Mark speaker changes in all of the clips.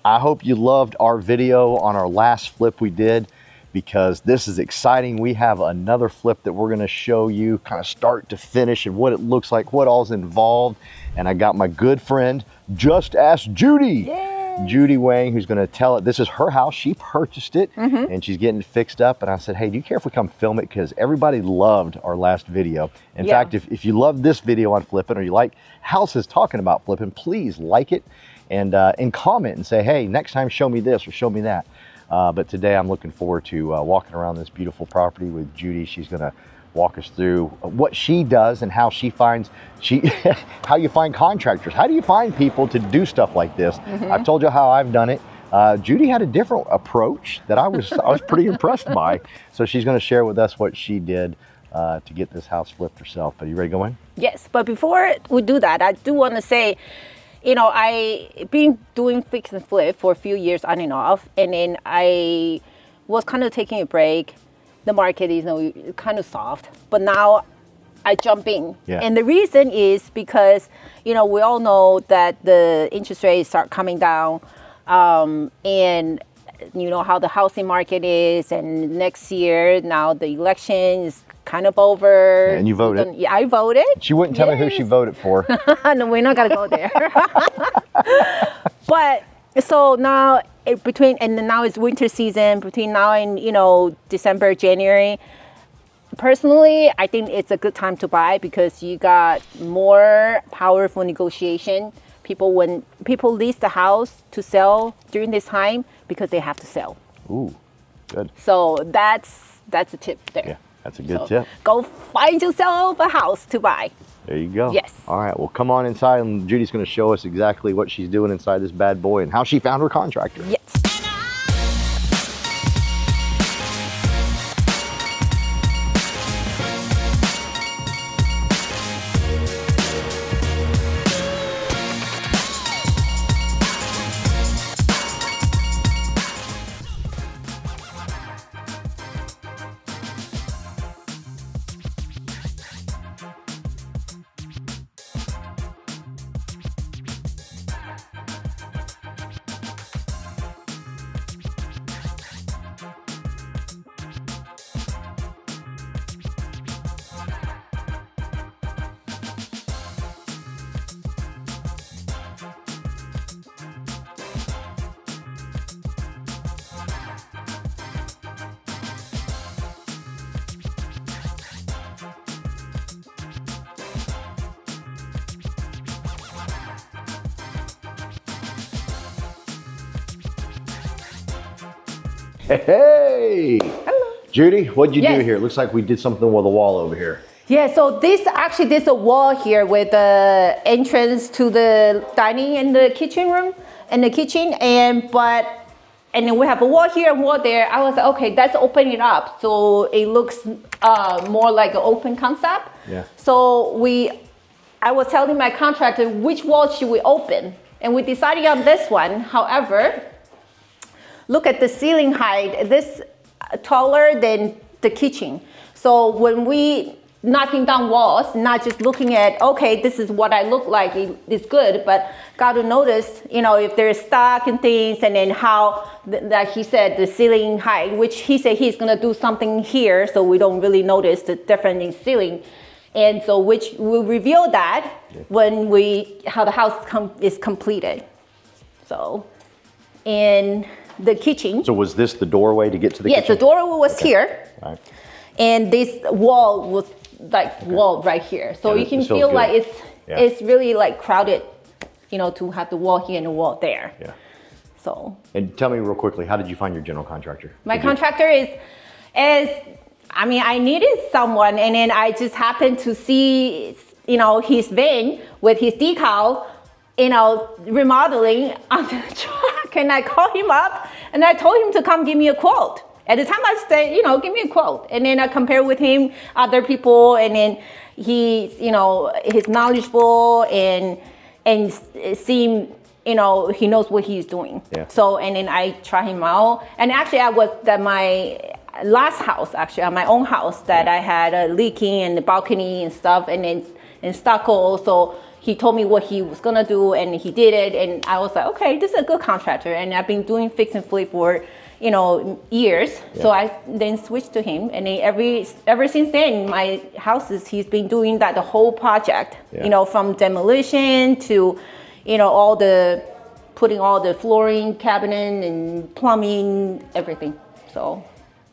Speaker 1: I hope you loved our video on our last flip we did, because this is exciting. We have another flip that we're gonna show you kind of start to finish and what it looks like, what all's involved. And I got my good friend, Just Ask Judy.
Speaker 2: Yay.
Speaker 1: Judy Wang, who's gonna tell it. This is her house, she purchased it, and she's getting it fixed up. And I said, hey, do you care if we come film it? Because everybody loved our last video. In fact, if you love this video on flipping, or you like houses talking about flipping, please like it and comment and say, hey, next time show me this or show me that. But today I'm looking forward to walking around this beautiful property with Judy. She's gonna walk us through what she does and how she finds, how you find contractors. How do you find people to do stuff like this? I've told you how I've done it. Judy had a different approach that I was pretty impressed by. So she's gonna share with us what she did to get this house flipped herself. Are you ready to go in?
Speaker 2: Yes, but before we do that, I do want to say, you know, I've been doing fix and flip for a few years on and off, and then I was kind of taking a break. The market is, you know, kind of soft, but now I jump in.
Speaker 1: Yeah.
Speaker 2: And the reason is because, you know, we all know that the interest rates start coming down, and you know how the housing market is, and next year, now the election is kind of over.
Speaker 1: And you voted.
Speaker 2: Yeah, I voted.
Speaker 1: She wouldn't tell me who she voted for.
Speaker 2: No, we're not gonna go there. But so now now it's winter season, between now and, you know, December, January. Personally, I think it's a good time to buy because you got more powerful negotiation. When people lease the house to sell during this time, because they have to sell.
Speaker 1: Ooh, good.
Speaker 2: So that's a tip there.
Speaker 1: Yeah, that's a good tip.
Speaker 2: Go find yourself a house to buy.
Speaker 1: There you go.
Speaker 2: Yes.
Speaker 1: All right, well, come on inside, and Judy's going to show us exactly what she's doing inside this bad boy and how she found her contractor.
Speaker 2: Yes.
Speaker 1: Hey!
Speaker 2: Hello.
Speaker 1: Judy, what'd you do
Speaker 2: Yes.
Speaker 1: here? It looks like we did something with the wall over here.
Speaker 2: Yeah, so there's a wall here with the entrance to the dining and the kitchen room and the kitchen, and then we have a wall here and wall there. I was like, okay, let's open it up so it looks more like an open concept.
Speaker 1: Yeah.
Speaker 2: So I was telling my contractor which wall should we open, and we decided on this one. However, look at the ceiling height. This taller than the kitchen. So when we knocking down walls, not just looking at, okay, this is what I look like, it's good, but got to notice, you know, if there's stock and things, and then how, like he said, the ceiling height, which he said he's gonna do something here, so we don't really notice the difference in ceiling. And so, which we'll reveal that when how the house is completed. So, in the kitchen.
Speaker 1: So was this the doorway to get to the kitchen?
Speaker 2: Yes, the doorway was here.
Speaker 1: All right.
Speaker 2: And this wall was like wall right here. So
Speaker 1: Yeah,
Speaker 2: you can
Speaker 1: this feels
Speaker 2: feel
Speaker 1: good.
Speaker 2: like
Speaker 1: Yeah.
Speaker 2: it's really like crowded, you know, to have the wall here and the wall there.
Speaker 1: Yeah.
Speaker 2: So.
Speaker 1: And tell me real quickly, how did you find your general contractor?
Speaker 2: My contractor is, I mean, I needed someone, and then I just happened to see, you know, his van with his decal, you know, remodeling on the truck, and I called him up and I told him to come give me a quote. At the time I said, you know, give me a quote. And then I compared with him, other people, and then he's, you know, he's knowledgeable and it seemed, you know, he knows what he's doing.
Speaker 1: Yeah.
Speaker 2: So, and then I try him out. And actually I was at my last house, actually, at my own house, that I had a leaking and the balcony and stuff, and then in stucco. So he told me what he was gonna do, and he did it, and I was like, okay, this is a good contractor, and I've been doing fix and flip for years. So I then switched to him, and then ever since then, my houses, he's been doing that the whole project. From demolition to all the putting all the flooring, cabinet, and plumbing, everything. So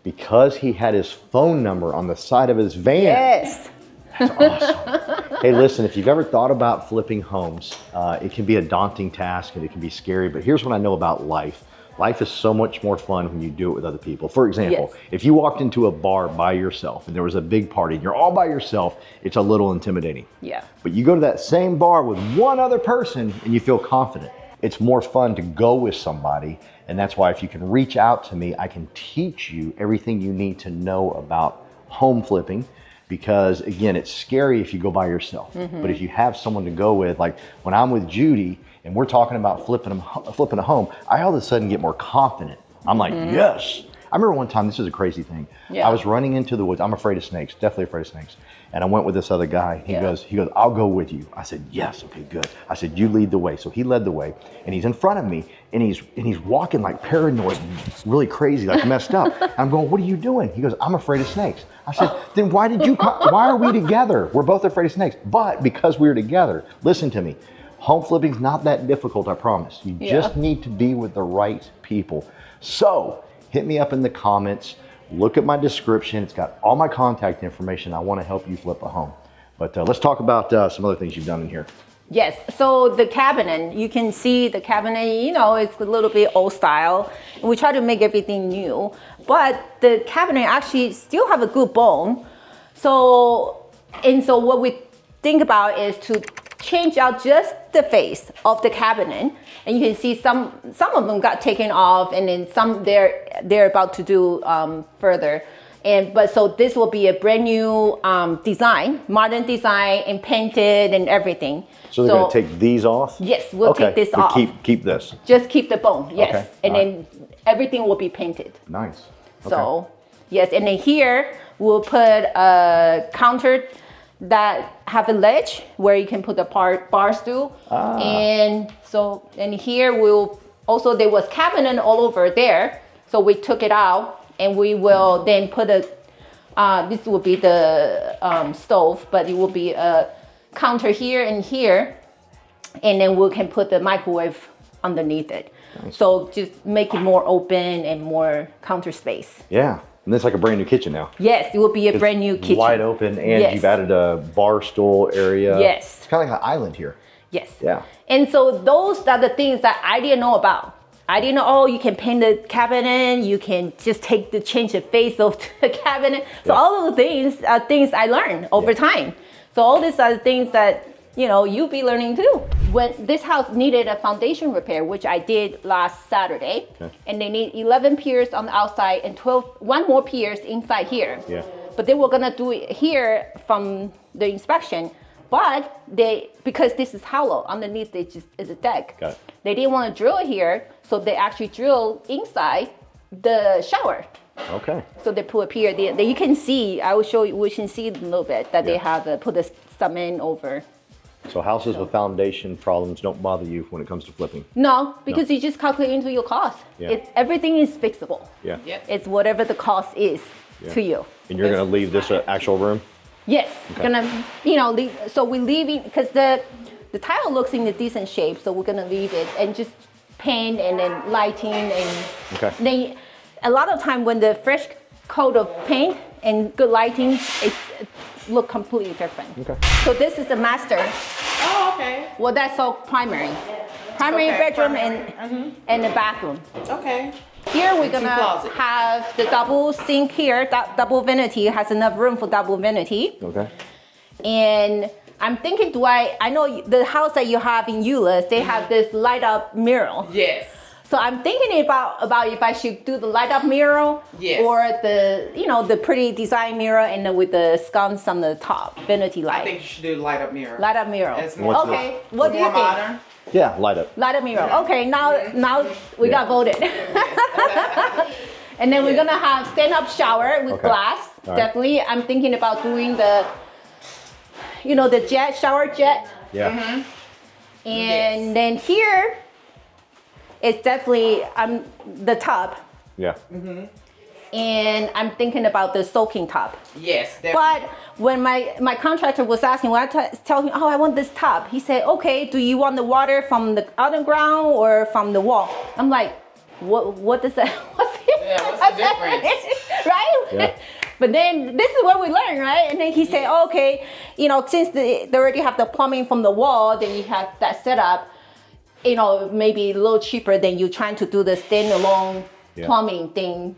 Speaker 1: because he had his phone number on the side of his van.
Speaker 2: Yes.
Speaker 1: That's awesome. Hey, listen, if you've ever thought about flipping homes, it can be a daunting task and it can be scary, but here's what I know about life. Life is so much more fun when you do it with other people. For example, if you walked into a bar by yourself and there was a big party and you're all by yourself, it's a little intimidating.
Speaker 2: Yeah.
Speaker 1: But you go to that same bar with one other person and you feel confident. It's more fun to go with somebody. And that's why if you can reach out to me, I can teach you everything you need to know about home flipping. Because again, it's scary if you go by yourself. But if you have someone to go with, like when I'm with Judy and we're talking about flipping a home, I all of a sudden get more confident. I'm like, yes. I remember one time, this is a crazy thing. I was running into the woods. I'm afraid of snakes, definitely afraid of snakes. And I went with this other guy. He goes, I'll go with you. I said, yes, okay, good. I said, you lead the way. So he led the way, and he's in front of me, and he's walking like paranoid, really crazy, like messed up. And I'm going, what are you doing? He goes, I'm afraid of snakes. I said, then why are we together? We're both afraid of snakes. But because we're together, listen to me. Home flipping's not that difficult, I promise. You just need to be with the right people. So hit me up in the comments. Look at my description. It's got all my contact information. I want to help you flip a home. But let's talk about some other things you've done in here.
Speaker 2: Yes, so the cabinet, you can see the cabinet, it's a little bit old style. We try to make everything new, but the cabinet actually still have a good bone. So what we think about is to change out just the face of the cabinet, and you can see some of them got taken off, and then some they're about to do further. But so this will be a brand new design, modern design, and painted and everything.
Speaker 1: So they're going to take these off?
Speaker 2: Yes, we'll take this off.
Speaker 1: Keep this.
Speaker 2: Just keep the bone, yes.
Speaker 1: Okay.
Speaker 2: And then everything will be painted.
Speaker 1: Nice. Okay.
Speaker 2: So yes, and then here we'll put a counter that have a ledge where you can put the bar stool. And here there was cabinet all over there. So we took it out, and we will then put this will be the stove, but it will be a counter here and here. And then we can put the microwave underneath it. Nice. So just make it more open and more counter space.
Speaker 1: Yeah. And it's like a brand new kitchen now.
Speaker 2: Yes, it will be a brand new kitchen.
Speaker 1: Wide open, and you've added a bar stool area.
Speaker 2: Yes.
Speaker 1: It's kind of like an island here.
Speaker 2: Yes.
Speaker 1: Yeah.
Speaker 2: And so those are the things that I didn't know about. I didn't know, you can paint the cabinet, you can just change the face of the cabinet. So all of the things are things I learned over time. So all these are the things that, you'll be learning too. When this house needed a foundation repair, which I did last Saturday, and they need 11 piers on the outside and one more piers inside here. Yeah. But they were gonna do it here from the inspection, but because this is hollow, underneath it is a deck.
Speaker 1: Got it.
Speaker 2: They didn't want to drill here, so they actually drilled inside the shower.
Speaker 1: Okay.
Speaker 2: So they put a pier there. You can see, I will show you, we can see a little bit that they have put the cement over.
Speaker 1: So houses with foundation problems don't bother you when it comes to flipping?
Speaker 2: No, because you just calculate into your cost. Everything is fixable.
Speaker 1: Yeah.
Speaker 2: It's whatever the cost is to you.
Speaker 1: And you're going to leave this actual room?
Speaker 2: Yes. Okay. Gonna, leave, so we're leaving, because the tile looks in a decent shape, so we're gonna leave it and just paint and then lighting and then a lot of time when the fresh coat of paint and good lighting, it look completely different. Okay. So this is the master.
Speaker 3: Oh, okay.
Speaker 2: Well, that's all primary bedroom and the bathroom.
Speaker 3: Okay.
Speaker 2: Here we're gonna have the double sink here, double vanity, has enough room for double vanity. Okay. And I'm thinking, I know the house that you have in Euless, they have this light up mirror.
Speaker 3: Yes.
Speaker 2: So I'm thinking about if I should do the light up mirror or the pretty design mirror and then with the sconce on the top, vanity light.
Speaker 3: I think you should do the light up mirror.
Speaker 2: Light up mirror. Okay. What do you think?
Speaker 3: Modern.
Speaker 1: Yeah, light up.
Speaker 2: Light up mirror. Okay, now we got voted. And then we're gonna have stand up shower with glass. Definitely. I'm thinking about doing the jet shower jet
Speaker 1: Yeah.
Speaker 2: And then here, it's definitely the tub.
Speaker 1: Yeah.
Speaker 2: And I'm thinking about the soaking tub.
Speaker 3: Yes.
Speaker 2: But when my contractor was asking, when I tell him, oh, I want this tub, he said, okay, do you want the water from the underground or from the wall? I'm like, what does that? What's
Speaker 3: the difference?
Speaker 2: Right?
Speaker 1: Yeah.
Speaker 2: But then this is what we learn, right? And then he said, oh, okay, you know, since they already have the plumbing from the wall, then you have that set up, you know, maybe a little cheaper than you trying to do the standalone plumbing thing.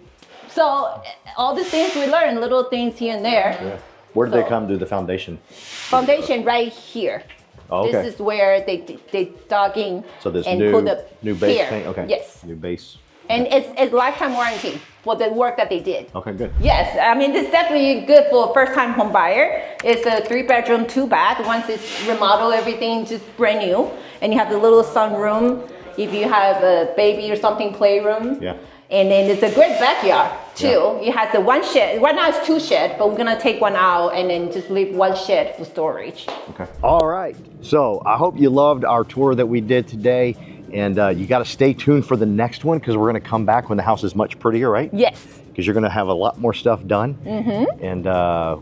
Speaker 2: So all the things we learn, little things here and there.
Speaker 1: Yeah. Where did they come to the foundation?
Speaker 2: Foundation right here.
Speaker 1: Oh, okay.
Speaker 2: This is where they dug in
Speaker 1: So this
Speaker 2: and
Speaker 1: new,
Speaker 2: put the
Speaker 1: new base
Speaker 2: here.
Speaker 1: paint? Okay.
Speaker 2: Yes.
Speaker 1: New base.
Speaker 2: And it's lifetime warranty for the work that they did.
Speaker 1: Okay, good.
Speaker 2: Yes, I mean, this is definitely good for a first-time home buyer. It's a 3-bedroom, 2-bath. Once it's remodeled, everything just brand new. And you have the little sunroom. If you have a baby or something, playroom.
Speaker 1: Yeah.
Speaker 2: And then it's a great backyard too. Yeah. It has the 1 shed. Right now it's 2 sheds, but we're gonna take 1 out and then just leave 1 shed for storage.
Speaker 1: Okay. All right. So I hope you loved our tour that we did today. And you got to stay tuned for the next one because we're going to come back when the house is much prettier, right?
Speaker 2: Yes.
Speaker 1: Because you're going to have a lot more stuff done. And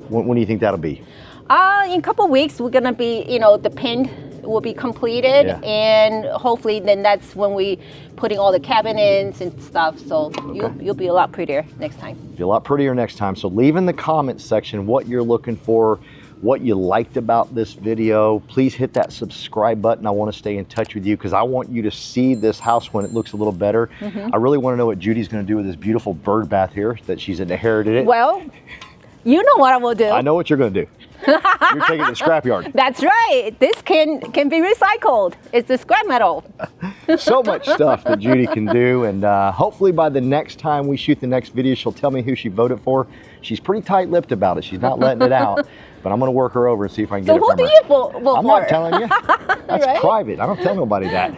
Speaker 1: when do you think that'll be?
Speaker 2: In a couple of weeks, we're gonna be, you know, the paint will be completed, and hopefully then that's when we putting all the cabinets and stuff. So you'll be a lot prettier next time.
Speaker 1: Be a lot prettier next time. So leave in the comments section what you're looking for, what you liked about this video. Please hit that subscribe button. I want to stay in touch with you because I want you to see this house when it looks a little better. I really want to know what Judy's going to do with this beautiful bird bath here that she's inherited it.
Speaker 2: Well, you know what I will do.
Speaker 1: I know what you're going to do. You're taking it to the scrapyard.
Speaker 2: That's right. This can be recycled. It's the scrap metal.
Speaker 1: So much stuff that Judy can do, and hopefully by the next time we shoot the next video, she'll tell me who she voted for. She's pretty tight-lipped about it. She's not letting it out, but I'm going to work her over and see if I can get it from her.
Speaker 2: So who do you vote for?
Speaker 1: I'm not telling you. That's
Speaker 2: Right?
Speaker 1: private. I don't tell nobody that.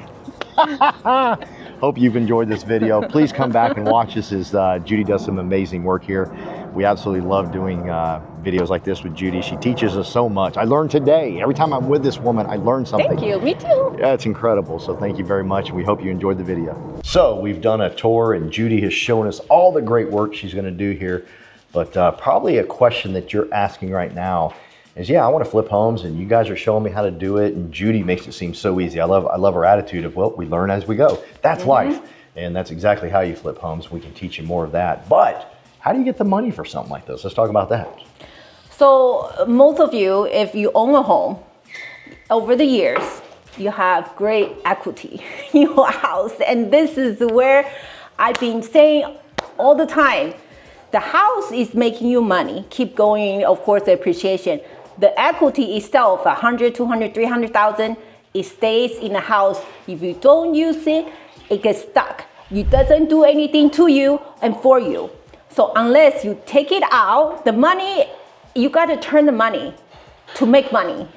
Speaker 1: Hope you've enjoyed this video. Please come back and watch this as Judy does some amazing work here. We absolutely love doing videos like this with Judy. She teaches us so much. I learned today. Every time I'm with this woman, I learn something.
Speaker 2: Thank you. Me too.
Speaker 1: Yeah, it's incredible. So thank you very much. And we hope you enjoyed the video. So we've done a tour and Judy has shown us all the great work she's going to do here. But probably a question that you're asking right now is, yeah, I want to flip homes and you guys are showing me how to do it. And Judy makes it seem so easy. I love her attitude of, well, we learn as we go. That's life. And that's exactly how you flip homes. We can teach you more of that. But how do you get the money for something like this? Let's talk about that.
Speaker 2: So most of you, if you own a home, over the years, you have great equity in your house. And this is where I've been saying all the time, the house is making you money. Keep going, of course, the appreciation. The equity itself, 100, 200, 300,000, it stays in the house. If you don't use it, it gets stuck. It doesn't do anything to you and for you. So unless you take it out, the money, you got to turn the money to make money.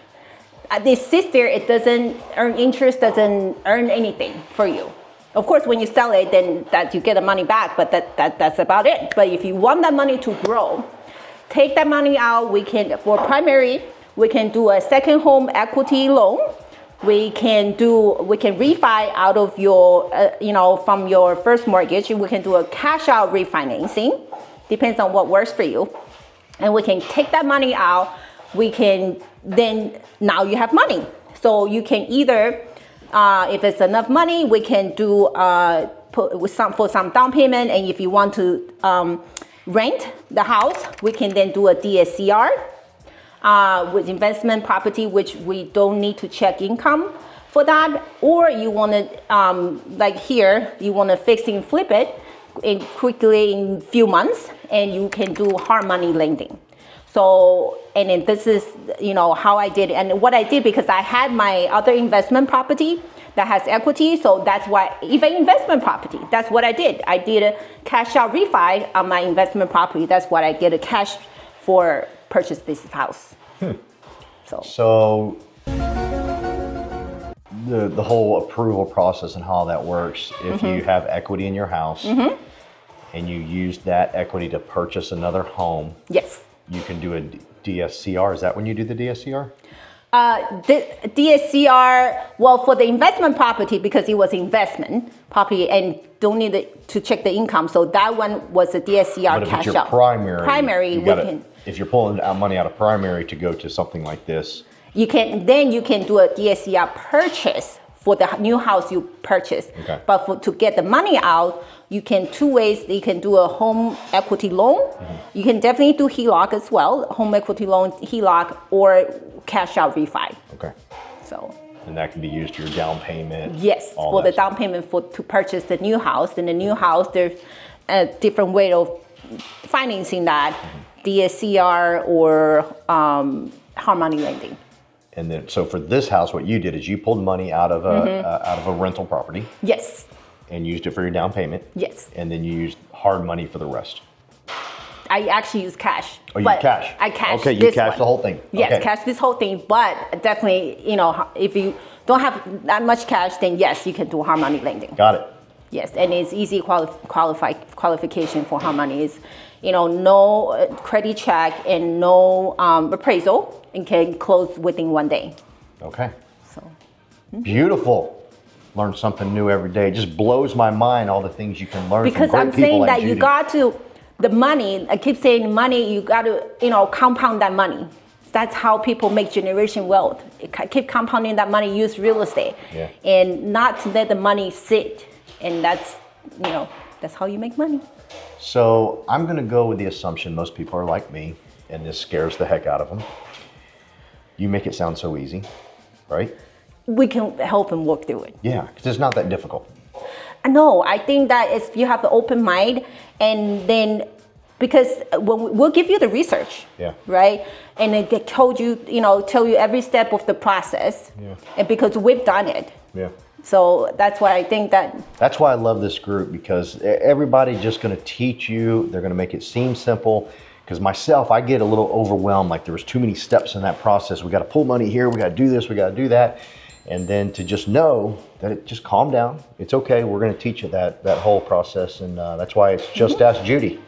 Speaker 2: This sits there, it doesn't earn interest, doesn't earn anything for you. Of course, when you sell it, then that you get the money back, but that's about it. But if you want that money to grow, take that money out. We can, for primary, we can do a second home equity loan. We can refi out of your, from your first mortgage. We can do a cash out refinancing. Depends on what works for you. And we can take that money out. We can then, now you have money. So you can either, if it's enough money, we can do for some down payment. And if you want to rent the house, we can then do a DSCR. With investment property, which we don't need to check income for that, or you want to, like here, you want to fix and flip it quickly in few months, and you can do hard money lending. So, and then this is, how I did it, and what I did, because I had my other investment property that has equity, so that's why, even investment property, that's what I did. I did a cash out refi on my investment property. That's what I get a cash for purchase this house. So
Speaker 1: the whole approval process and how that works, if you have equity in your house and you use that equity to purchase another home,
Speaker 2: yes,
Speaker 1: you can do a DSCR. Is that when you do the DSCR?
Speaker 2: The DSCR, well, for the investment property, because it was investment property and don't need to check the income, so that one was a DSCR
Speaker 1: But if
Speaker 2: cash
Speaker 1: it's your
Speaker 2: out.
Speaker 1: primary,
Speaker 2: we
Speaker 1: gotta,
Speaker 2: can.
Speaker 1: if you're pulling out money out of primary to go to something like this,
Speaker 2: You can do a DSCR purchase for the new house you purchased.
Speaker 1: Okay.
Speaker 2: But to get the money out, you can two ways. You can do a home equity loan. You can definitely do HELOC as well, home equity loan, HELOC, or cash out refi.
Speaker 1: okay,
Speaker 2: So
Speaker 1: and that can be used to your down payment.
Speaker 2: yes,
Speaker 1: all
Speaker 2: for the
Speaker 1: that stuff.
Speaker 2: down payment to purchase the new house. In the new house, there's a different way of financing that, DSCR or hard money lending.
Speaker 1: And then, so for this house, what you did is you pulled money out of a rental property
Speaker 2: Yes,
Speaker 1: and used it for your down payment.
Speaker 2: yes.
Speaker 1: And then you used hard money for the rest.
Speaker 2: I actually use cash.
Speaker 1: Oh, you
Speaker 2: but
Speaker 1: cash?
Speaker 2: I cash.
Speaker 1: Okay, you
Speaker 2: this
Speaker 1: cashed
Speaker 2: one.
Speaker 1: the whole thing.
Speaker 2: Yes,
Speaker 1: Okay.
Speaker 2: cash this whole thing. But definitely, if you don't have that much cash, then yes, you can do hard money lending.
Speaker 1: Got it.
Speaker 2: Yes, and it's easy qualification for hard money is, no credit check and no appraisal, and can close within 1 day.
Speaker 1: Okay.
Speaker 2: So
Speaker 1: Beautiful. Learn something new every day. It just blows my mind all the things you can learn
Speaker 2: because
Speaker 1: from
Speaker 2: I'm
Speaker 1: great people
Speaker 2: saying
Speaker 1: like
Speaker 2: that
Speaker 1: Judy.
Speaker 2: you got to the money. I keep saying money. You got to compound that money. That's how people make generation wealth. Keep compounding that money. Use real estate,
Speaker 1: Yeah.
Speaker 2: and not to let the money sit. And that's how you make money.
Speaker 1: So I'm going to go with the assumption most people are like me, and this scares the heck out of them. You make it sound so easy, right?
Speaker 2: We can help them work through it.
Speaker 1: Yeah, because it's not that difficult.
Speaker 2: No, I think that if you have the open mind, and then because we'll give you the research,
Speaker 1: Yeah.
Speaker 2: right, and they told you, tell you every step of the process,
Speaker 1: Yeah.
Speaker 2: and because we've done it,
Speaker 1: Yeah.
Speaker 2: so that's why I think that.
Speaker 1: That's why I love this group, because everybody's just going to teach you. They're going to make it seem simple. Because myself, I get a little overwhelmed, like there was too many steps in that process. We got to pull money here, we got to do this, we got to do that. And then to just know that it just calm down. It's okay. We're going to teach you that whole process. And that's why it's Just Ask Judy.